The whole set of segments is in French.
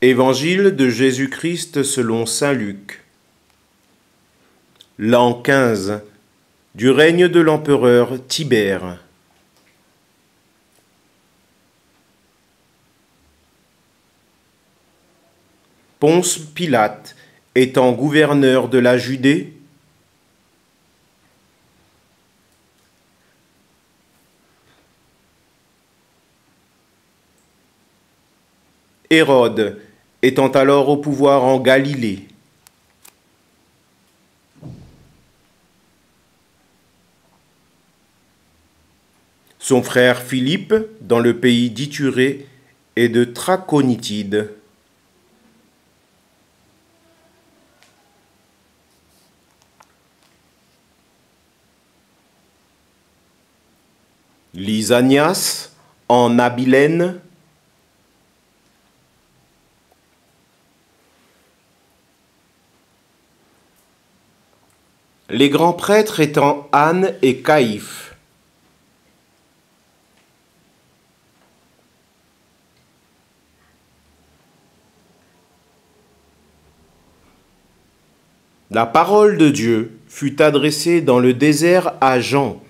Évangile de Jésus-Christ selon saint Luc. L'an 15 du règne de l'empereur Tibère. Ponce Pilate étant gouverneur de la Judée, Hérode étant alors au pouvoir en Galilée, son frère Philippe dans le pays d'Ithurée et de Traconitide, Lysanias en Abilène, les grands prêtres étant Anne et Caïphe, la parole de Dieu fut adressée dans le désert à Jean,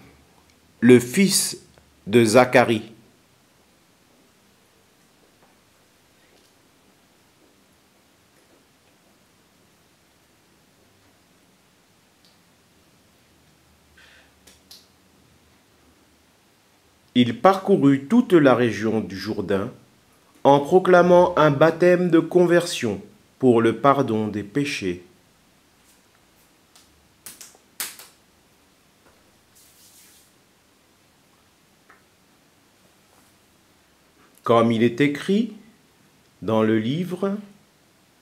le fils de Zacharie. Il parcourut toute la région du Jourdain en proclamant un baptême de conversion pour le pardon des péchés. Comme il est écrit dans le livre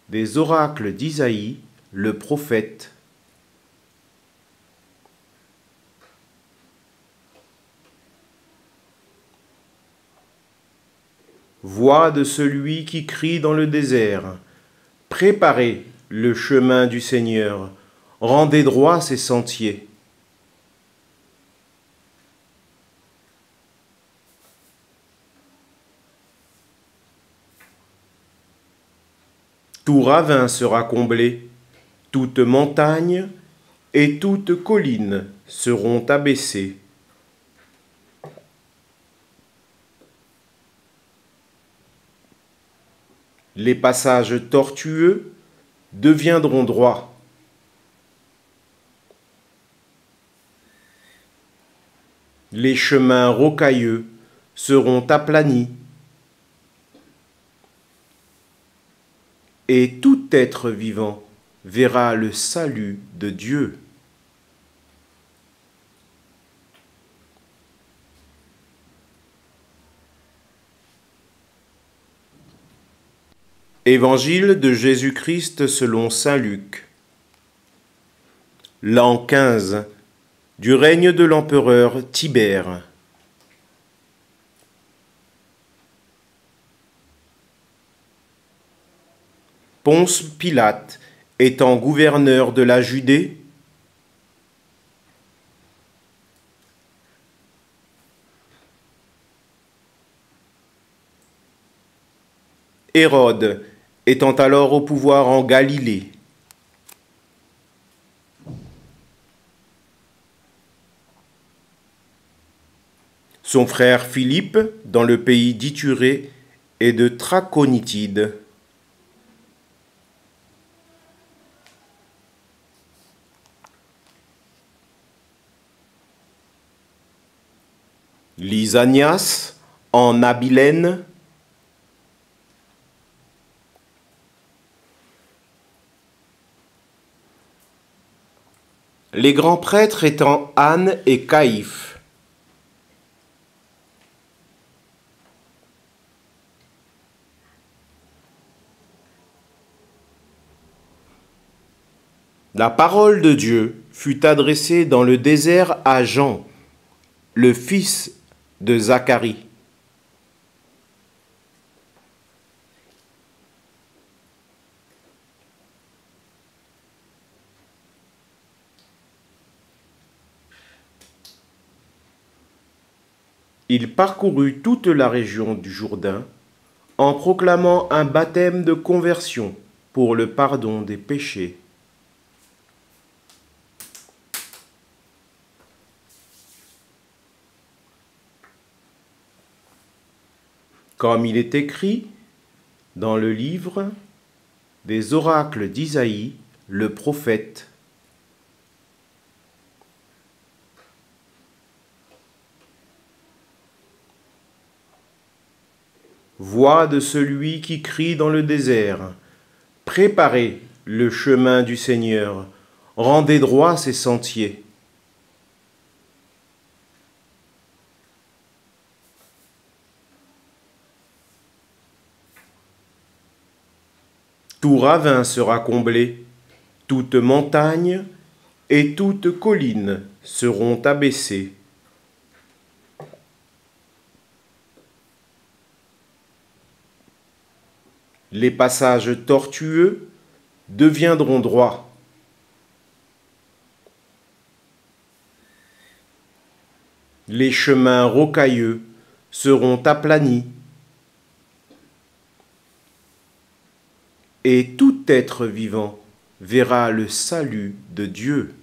des oracles d'Isaïe, le prophète. Voix de celui qui crie dans le désert, préparez le chemin du Seigneur, rendez droit ses sentiers. Tout ravin sera comblé, toute montagne et toute colline seront abaissées. Les passages tortueux deviendront droits. Les chemins rocailleux seront aplanis. Et tout être vivant verra le salut de Dieu. Évangile de Jésus-Christ selon saint Luc. L'an 15 du règne de l'empereur Tibère. Ponce Pilate étant gouverneur de la Judée, Hérode étant alors au pouvoir en Galilée, son frère Philippe dans le pays d'Ithurée et de Traconitide, Lysanias en Abilène, les grands prêtres étant Anne et Caïphe, la parole de Dieu fut adressée dans le désert à Jean, le fils de Zacharie. Il parcourut toute la région du Jourdain en proclamant un baptême de conversion pour le pardon des péchés. Comme il est écrit dans le livre des oracles d'Isaïe, le prophète. Voix de celui qui crie dans le désert, préparez le chemin du Seigneur, rendez droit ses sentiers. Tout ravin sera comblé, toute montagne et toute colline seront abaissées. Les passages tortueux deviendront droits. Les chemins rocailleux seront aplanis. Et tout être vivant verra le salut de Dieu.